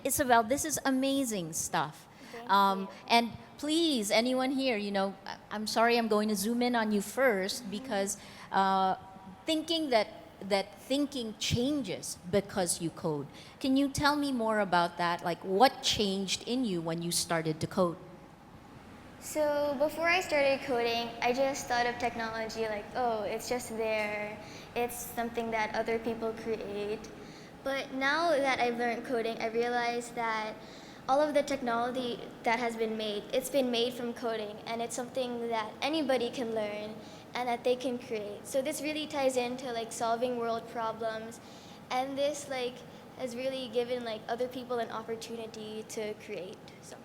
Isabel, this is amazing stuff. Thank you. And please, anyone here, I'm sorry I'm going to zoom in on you first because thinking that thinking changes because you code. Can you tell me more about that? Like what changed in you when you started to code? So before I started coding, I just thought of technology like, oh, it's just there. It's something that other people create. But now that I've learned coding, I realize that all of the technology that has been made, it's been made from coding, and it's something that anybody can learn and that they can create. So this really ties into like solving world problems, and this like has really given like other people an opportunity to create something.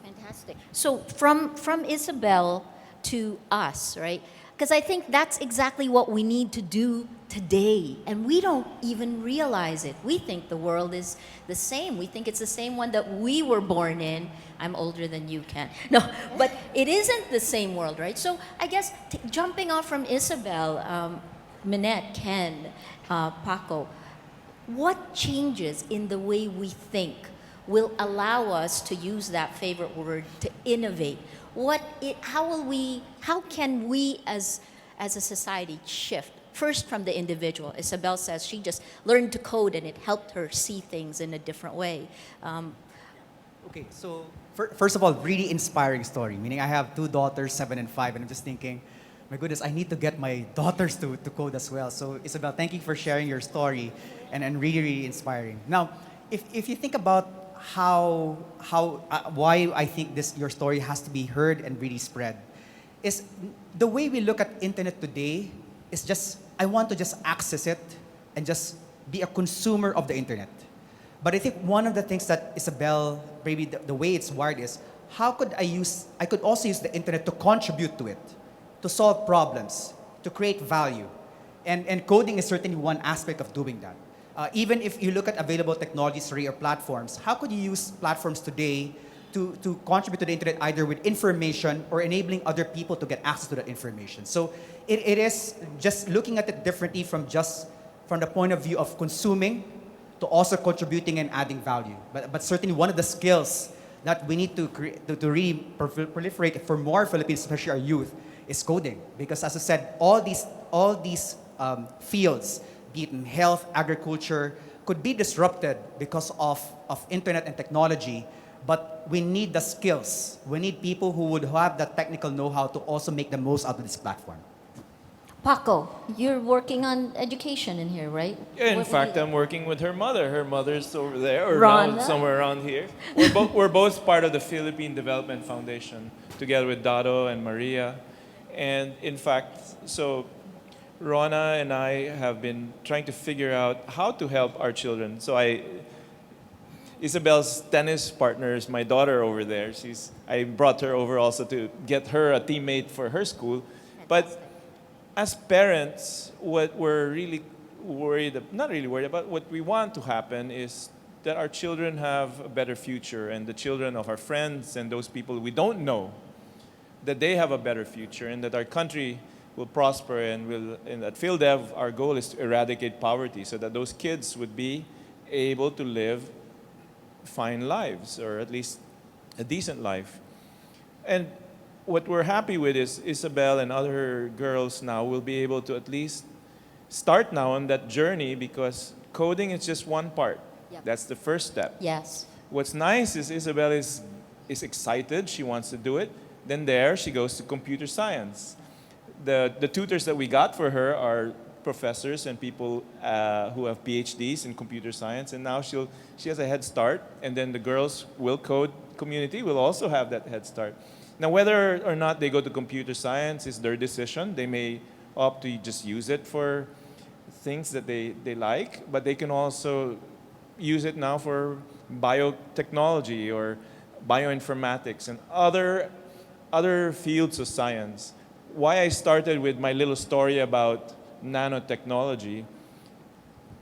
Fantastic. So from Isabel to us, right? Because I think that's exactly what we need to do today, and we don't even realize it. We think the world is the same. We think it's the same one that we were born in. I'm older than you, Ken. No, but it isn't the same world, right? So I guess jumping off from Isabel, Minette, Ken, Paco, what changes in the way we think will allow us to use that favorite word to innovate? How can we as a society shift? First from the individual. Isabel says she just learned to code and it helped her see things in a different way. Okay, so first of all, really inspiring story. Meaning, I have two daughters, 7 and 5, and I'm just thinking, my goodness, I need to get my daughters to code as well. So, Isabel, thank you for sharing your story, and really, really inspiring. Now, if you think about why I think your story has to be heard and really spread, is the way we look at internet today is just I want to just access it and just be a consumer of the internet. But I think one of the things that Isabel, maybe the way it's wired is, I could also use the internet to contribute to it, to solve problems, to create value. And coding is certainly one aspect of doing that. Even if you look at available technologies or platforms, how could you use platforms today to contribute to the internet either with information or enabling other people to get access to that information? So it is just looking at it differently from the point of view of consuming to also contributing and adding value. But certainly one of the skills that we need to really proliferate for more Filipinos, especially our youth, is coding. Because as I said, all these fields, be it in health, agriculture, could be disrupted because of internet and technology. But we need the skills. We need people who would have the technical know-how to also make the most out of this platform. Paco, you're working on education in here, right? Yeah, in What- fact, I'm working with her mother. Her mother's over there, or Rhonda? now somewhere around here. We're both part of the Philippine Development Foundation, together with Dado and Maria. And in fact, so Rona and I have been trying to figure out how to help our children. Isabel's tennis partner is my daughter over there. I brought her over also to get her a teammate for her school. But as parents, what we're really not really worried about, what we want to happen is that our children have a better future, and the children of our friends and those people we don't know, that they have a better future, and that our country will prosper, and at PhilDev, our goal is to eradicate poverty so that those kids would be able to live fine lives, or at least a decent life. And what we're happy with is Isabel and other girls now will be able to at least start now on that journey, because coding is just one part. Yep. That's the first step. Yes. What's nice is Isabel is excited, she wants to do it. Then she goes to computer science. The tutors that we got for her are professors and people who have PhDs in computer science, and now she has a head start, and then the girls will code community will also have that head start. Now, whether or not they go to computer science is their decision. They may opt to just use it for things that they like, but they can also use it now for biotechnology or bioinformatics and other fields of science. Why I started with my little story about nanotechnology,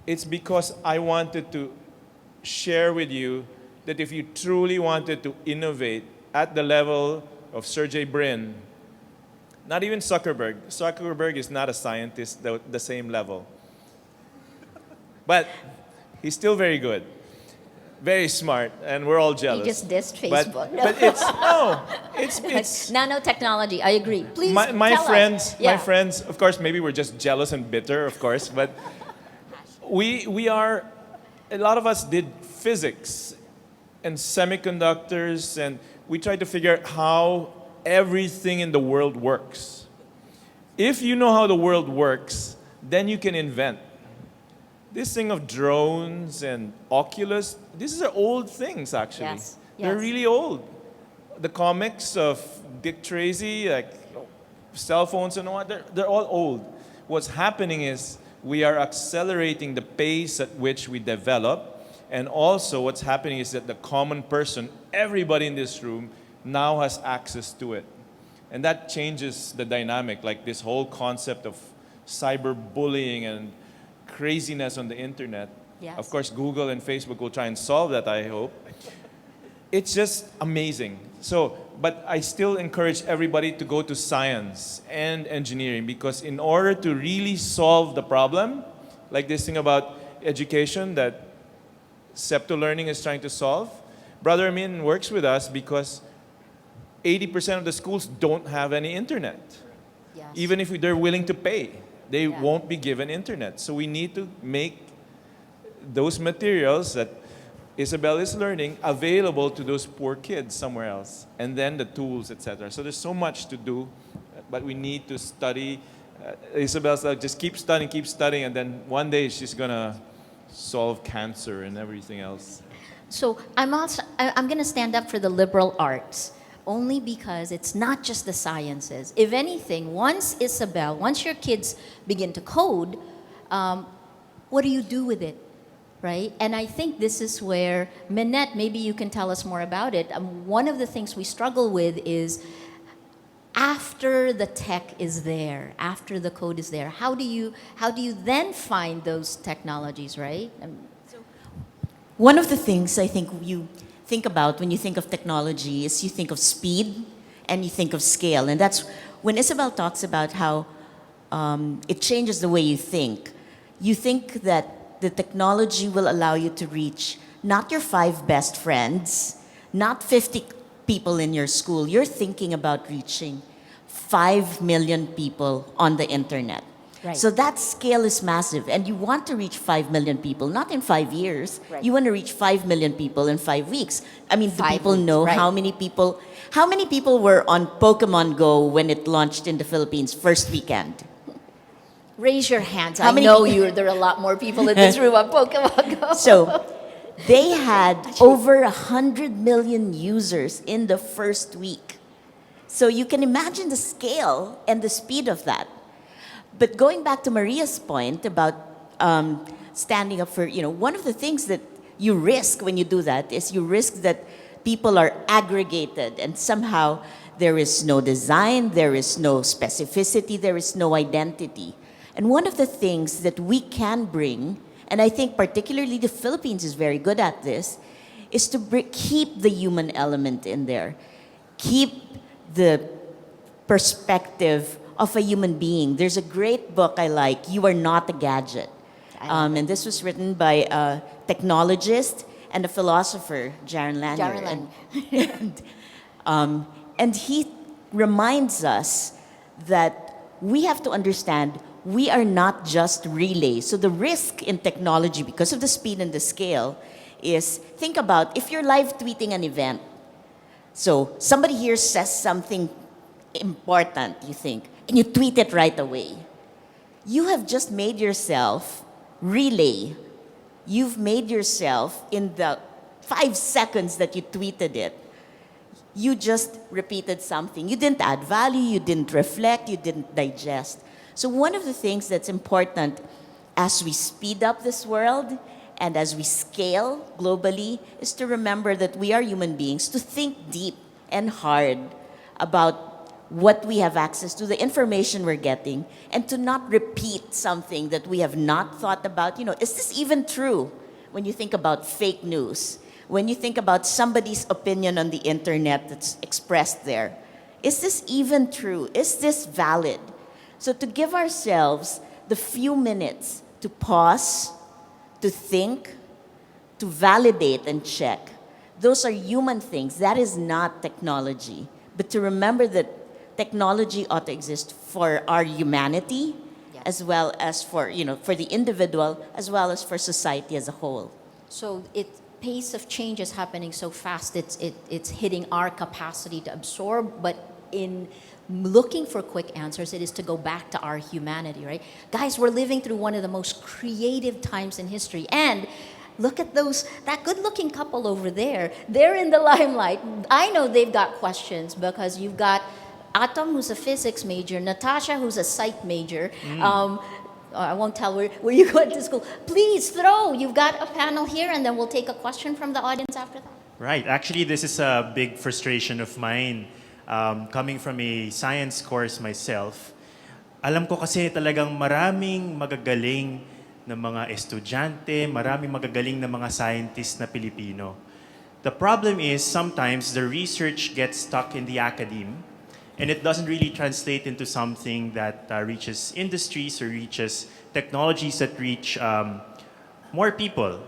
it's because I wanted to share with you that if you truly wanted to innovate at the level of Sergey Brin, not even Zuckerberg. Zuckerberg is not a scientist the same level. But he's still very good. very smart, and we're all jealous. just dissed But, Facebook. No. but it's no, it's Nanotechnology, I agree. Please my tell friends, us. Yeah. my friends. Of course, maybe we're just jealous and bitter, of course, but we are. A lot of us did physics and semiconductors, and we tried to figure out how everything in the world works. If you know how the world works, then you can invent. This thing of drones and Oculus, these are old things actually. Yes, They're yes. really old. The comics of Dick Tracy, like cell phones and all that, they're all old. What's happening is we are accelerating the pace at which we develop, and also what's happening is that the common person, everybody in this room, now has access to it. And that changes the dynamic, like this whole concept of cyberbullying and craziness on the internet. Yes. Of course, Google and Facebook will try and solve that, I hope. It's just amazing. So, but I still encourage everybody to go to science and engineering, because in order to really solve the problem, like this thing about education that Septo Learning is trying to solve, Brother Amin works with us because 80% of the schools don't have any internet. Yes. Even if they're willing to pay, they Yeah. won't be given internet. So we need to make those materials that Isabel is learning available to those poor kids somewhere else, and then the tools, etc. So there's so much to do, but we need to study. Isabel's like, just keep studying, and then one day she's gonna solve cancer and everything else. So I'm going to stand up for the liberal arts, only because it's not just the sciences. If anything, once your kids begin to code, what do you do with it, right? And I think this is where, Minette, maybe you can tell us more about it. One of the things we struggle with is after the tech is there, after the code is there, how do you then find those technologies, right? One of the things I think you think about when you think of technology is you think of speed and you think of scale. And that's when Isabel talks about how it changes the way you think. You think that the technology will allow you to reach not your 5 best friends, not 50 people in your school. You're thinking about reaching 5 million people on the internet. Right. So that scale is massive, and you want to reach 5 million people, not in 5 years. Right. You want to reach 5 million people in 5 weeks. I mean, do 5 people weeks, know right. how many people were on Pokemon Go when it launched in the Philippines first weekend? Raise your hands. How I many know people- there are a lot more people in this room on Pokemon Go. So they had over 100 million users in the first week. So you can imagine the scale and the speed of that. But going back to Maria's point about standing up for, one of the things that you risk when you do that is you risk that people are aggregated and somehow there is no design, there is no specificity, there is no identity. And one of the things that we can bring, and I think particularly the Philippines is very good at this, is to keep the human element in there. Keep the perspective of a human being. There's a great book I like, You Are Not a Gadget. And this was written by a technologist and a philosopher, Jaron Lanier. Jaron And he reminds us that we have to understand we are not just relays. So the risk in technology, because of the speed and the scale, is think about if you're live tweeting an event. So somebody here says something important, you think, and you tweet it right away. You have just made yourself relay. You've made yourself, in the 5 seconds that you tweeted it, you just repeated something. You didn't add value, you didn't reflect, you didn't digest. So one of the things that's important as we speed up this world and as we scale globally is to remember that we are human beings, to think deep and hard about what we have access to, the information we're getting, and to not repeat something that we have not thought about. Is this even true? When you think about fake news, when you think about somebody's opinion on the internet that's expressed there, is this even true? Is this valid? So to give ourselves the few minutes to pause, to think, to validate and check. Those are human things. That is not technology. But to remember that technology ought to exist for our humanity, Yeah. as well as for, for the individual, as well as for society as a whole. So it pace of change is happening so fast. It's hitting our capacity to absorb. But in looking for quick answers, it is to go back to our humanity, right? Guys, we're living through one of the most creative times in history, and look at that good-looking couple over there. They're in the limelight. I know they've got questions because you've got Atom, who's a physics major, Natasha, who's a psych major. I won't tell where you went to school. Please throw. You've got a panel here, and then we'll take a question from the audience after that. Right. Actually, this is a big frustration of mine. Coming from a science course myself, alam ko kasi talagang maraming magagaling na mga estudyante, maraming magagaling na mga scientists na Pilipino. The problem is sometimes the research gets stuck in the academe and it doesn't really translate into something that reaches industries or reaches technologies that reach more people,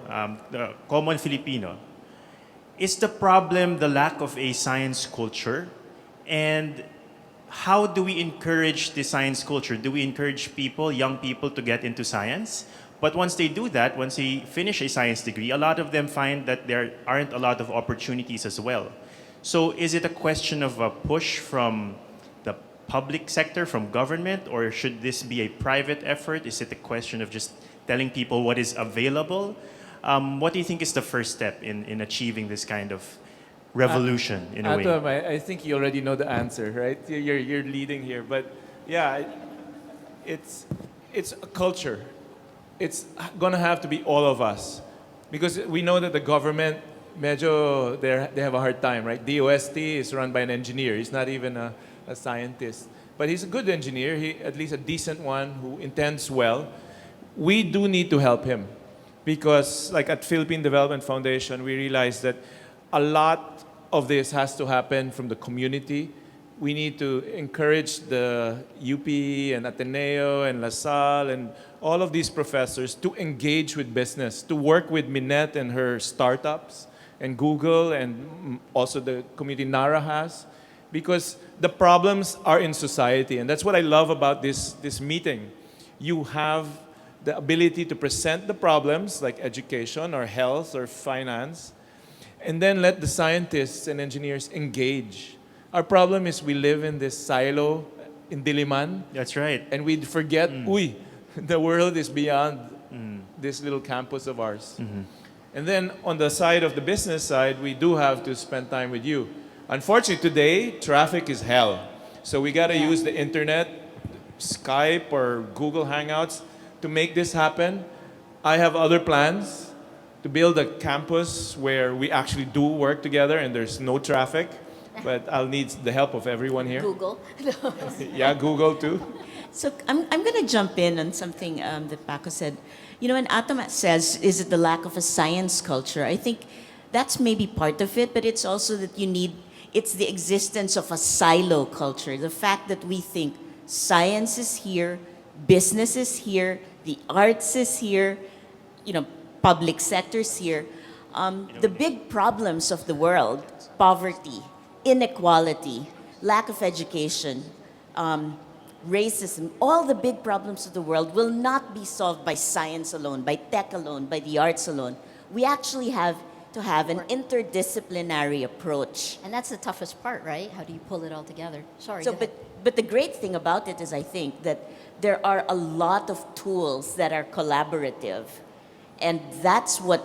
the common Filipino. Is the problem the lack of a science culture? And how do we encourage the science culture? Do we encourage people, young people, to get into science? But once they do that, once they finish a science degree, a lot of them find that there aren't a lot of opportunities as well. So is it a question of a push from the public sector, from government, or should this be a private effort? Is it a question of just telling people what is available? What do you think is the first step in achieving this kind of revolution in a way? Atom, I think you already know the answer, right? You're leading here, but yeah, it's a culture. It's gonna have to be all of us, because we know that the government, medyo they have a hard time, right? DOST is run by an engineer. He's not even a scientist, but he's a good engineer. He at least a decent one who intends well. We do need to help him, because like at Philippine Development Foundation, we realize that a lot of this has to happen from the community. We need to encourage the UP and Ateneo and La Salle and all of these professors to engage with business, to work with Minette and her startups and Google and also the community NARA has, because the problems are in society. And that's what I love about this meeting. You have the ability to present the problems like education or health or finance, and then let the scientists and engineers engage. Our problem is we live in this silo in Diliman, That's right. and we forget, the world is beyond this little campus of ours. And then on the side of the business side, we do have to spend time with you. Unfortunately, today, traffic is hell. So we got to use the internet, Skype or Google Hangouts to make this happen. I have other plans to build a campus where we actually do work together and there's no traffic. But I'll need the help of everyone here. Google. Yeah, Google too. So I'm going to jump in on something that Paco said. When Atom says, is it the lack of a science culture? I think that's maybe part of it, but it's also that it's the existence of a silo culture. The fact that we think science is here, business is here, the arts is here, public sector is here. The big problems of the world, poverty, inequality, lack of education, racism, all the big problems of the world will not be solved by science alone, by tech alone, by the arts alone. We actually have to have an interdisciplinary approach. And that's the toughest part, right? How do you pull it all together? Sorry. So, go ahead. but the great thing about it is, I think, that there are a lot of tools that are collaborative, and that's what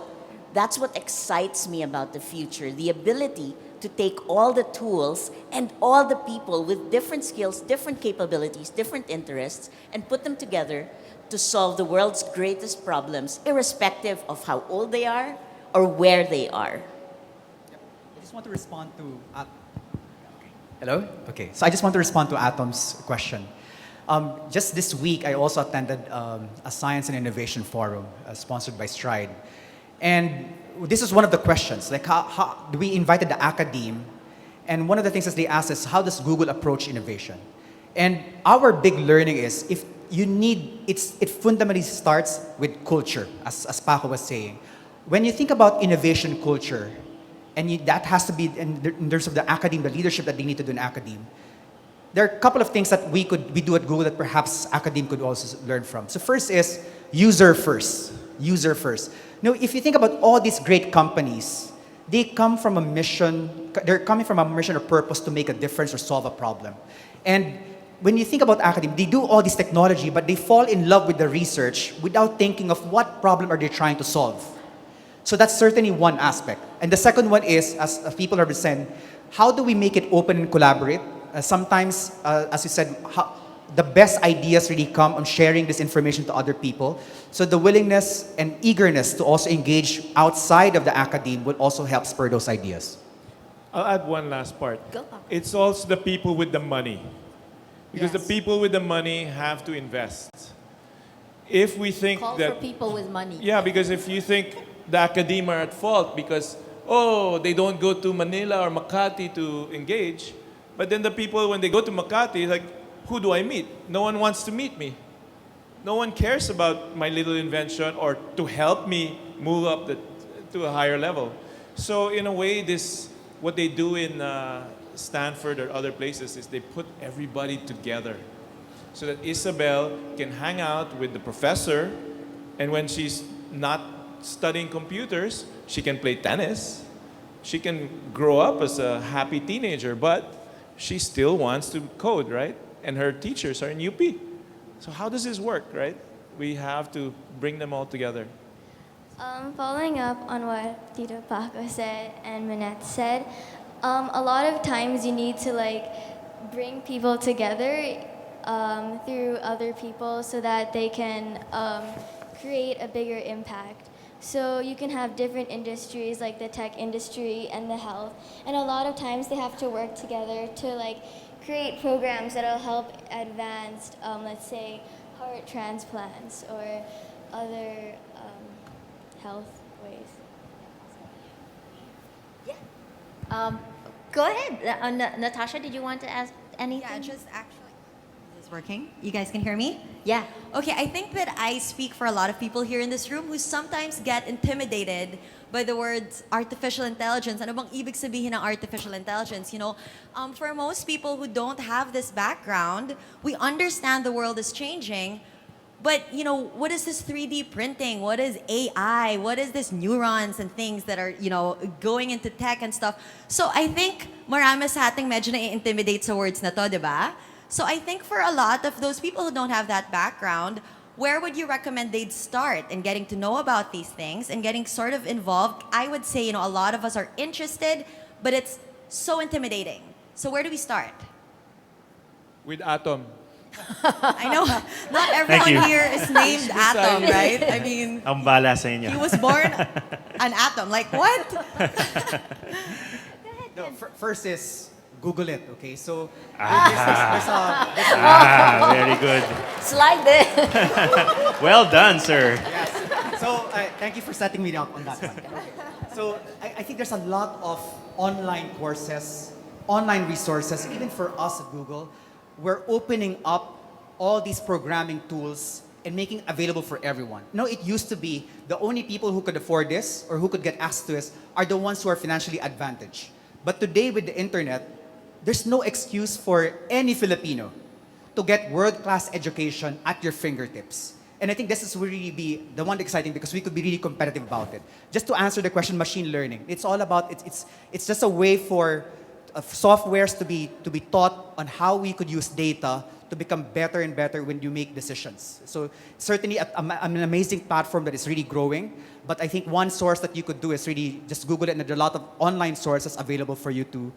excites me about the future. The ability to take all the tools and all the people with different skills, different capabilities, different interests, and put them together to solve the world's greatest problems, irrespective of how old they are or where they are. I just want to respond to... Hello? Okay, so I just want to respond to Atom's question. Just this week, I also attended a science and innovation forum sponsored by Stride. And this is one of the questions, like how we invited the academe, and one of the things that they asked is, how does Google approach innovation? And our big learning is, it fundamentally starts with culture, as Paco was saying. when you think about innovation culture, and that has to be in terms of the academe, the leadership that they need to do in academe, there are a couple of things that we do at Google that perhaps academe could also learn from. So first is user first. User first. Now, if you think about all these great companies, they come from a mission, they're coming from a mission or purpose to make a difference or solve a problem. And when you think about academe, they do all this technology, but they fall in love with the research without thinking of what problem are they trying to solve. So that's certainly one aspect. And the second one is, as people have been saying, how do we make it open and collaborate? Sometimes, as you said, the best ideas really come on sharing this information to other people. So the willingness and eagerness to also engage outside of the academe will also help spur those ideas. I'll add one last part. Go, Papa. It's also the people with the money. Because Yes. the people with the money have to invest. If we think Call that... for people with money. Yeah, because if you think the academia are at fault because, oh, they don't go to Manila or Makati to engage, but then the people, when they go to Makati, like, who do I meet? No one wants to meet me. No one cares about my little invention or to help me move up to a higher level. So in a way, what they do in Stanford or other places is they put everybody together so that Isabel can hang out with the professor, and when she's not studying computers, she can play tennis. She can grow up as a happy teenager, but she still wants to code, right? And her teachers are in UP. So how does this work, right? We have to bring them all together. Following up on what Tito Paco said and Manette said, a lot of times you need to bring people together through other people so that they can create a bigger impact. So you can have different industries like the tech industry and the health, and a lot of times they have to work together to create programs that'll help advance, let's say, heart transplants or other health ways. Go ahead. Natasha, did you want to ask anything? Yeah, just actually. Is this working? You guys can hear me? Yeah. Okay, I think that I speak for a lot of people here in this room who sometimes get intimidated by the words artificial intelligence. Ano bang ibig sabihin ng artificial intelligence? You know, for most people who don't have this background, we understand the world is changing, but you know, what is this 3D printing? What is AI? What is this neurons and things that are, you know, going into tech and stuff? So I think marami sa ating medyo na-intimidate sa words na to, di ba? So I think for a lot of those people who don't have that background, where would you recommend they'd start in getting to know about these things and getting sort of involved? I would say, you know, a lot of us are interested, but it's so intimidating. So where do we start? With Atom. I know not you. everyone here is named Atom, Decided. right? I mean, Ang bala sa inyo. he was born an atom. Like what? No, first is Google it, okay? So Very good. Slide it. Well done, sir. So thank you for setting me up on that one. So I think there's a lot of online courses, online resources, even for us at Google. We're opening up all these programming tools and making it available for everyone. No, it used to be the only people who could afford this or who could get access to this are the ones who are financially advantaged. But today with the internet, there's no excuse for any Filipino to get world-class education at your fingertips. And I think this is really be the one exciting because we could be really competitive about it. Just to answer the question, machine learning. It's all about it's just a way for softwares to be taught on how we could use data to become better and better when you make decisions. So certainly an amazing platform that is really growing. But I think one source that you could do is really just Google it, and there are a lot of online sources available for you to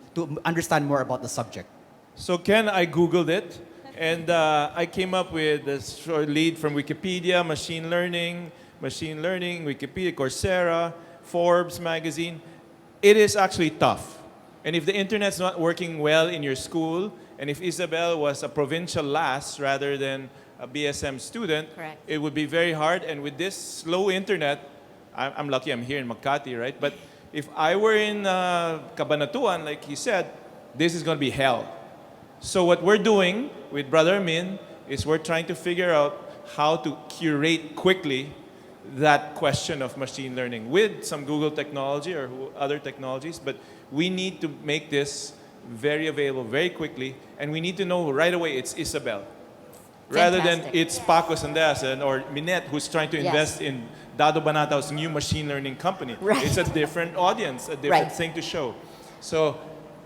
understand more about the subject. So Ken, I Googled it, and I came up with a short lead from Wikipedia, machine learning, Wikipedia, Coursera, Forbes magazine. It is actually tough. And if the internet's not working well in your school, and if Isabel was a provincial lass rather than a BSM student, Correct. it would be very hard. And with this slow internet, I'm lucky I'm here in Makati, right? But if I were in Cabanatuan, like he said, this is going to be hell. So what we're doing with Brother Min is we're trying to figure out how to curate quickly that question of machine learning with some Google technology or other technologies, but we need to make this very available very quickly, and we need to know right away it's Isabel. Rather than Fantastic. it's Paco Sandasan or Minette who's trying to Yes. invest in Dado Banatao's new machine learning company. Right. It's a different audience, a different Right. thing to show. So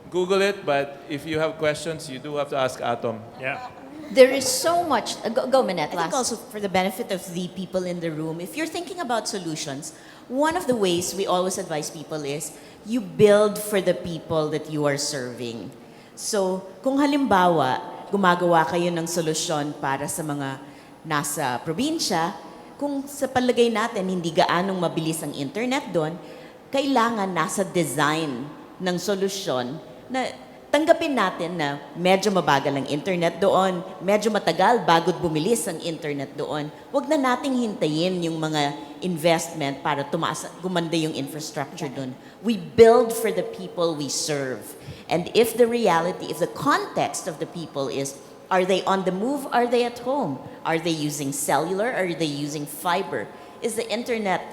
Google it, but if you have questions, you do have to ask Atom. Yeah. There is so much. Go Minette, I think last. also for the benefit of the people in the room, if you're thinking about solutions, one of the ways we always advise people is you build for the people that you are serving. So, kung halimbawa, gumagawa kayo ng solusyon para sa mga nasa probinsya, kung sa palagay natin hindi gaanong mabilis ang internet doon, kailangan nasa design ng solusyon na tanggapin natin na medyo mabagal ang internet doon, medyo matagal bago bumilis ang internet doon. Huwag na nating hintayin yung mga investment para gumanda yung infrastructure doon. We build for the people we serve. And if the reality, if the context of the people is, are they on the move? Are they at home? Are they using cellular? Are they using fiber? Is the internet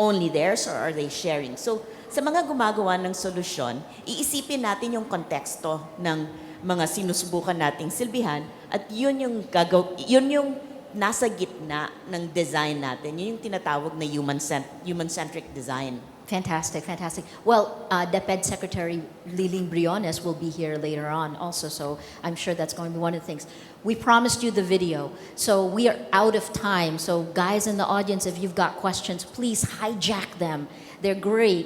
only theirs or are they sharing? So, sa mga gumagawa ng solusyon, iisipin natin yung konteksto ng mga sinusubukan nating silbihan at yun yung nasa gitna ng design natin. Yun yung tinatawag na human-centric design. Fantastic, fantastic. Well, DepEd Secretary Liling Briones will be here later on also, so I'm sure that's going to be one of the things. We promised you the video, so we are out of time. So guys in the audience, if you've got questions, please hijack them. They're great.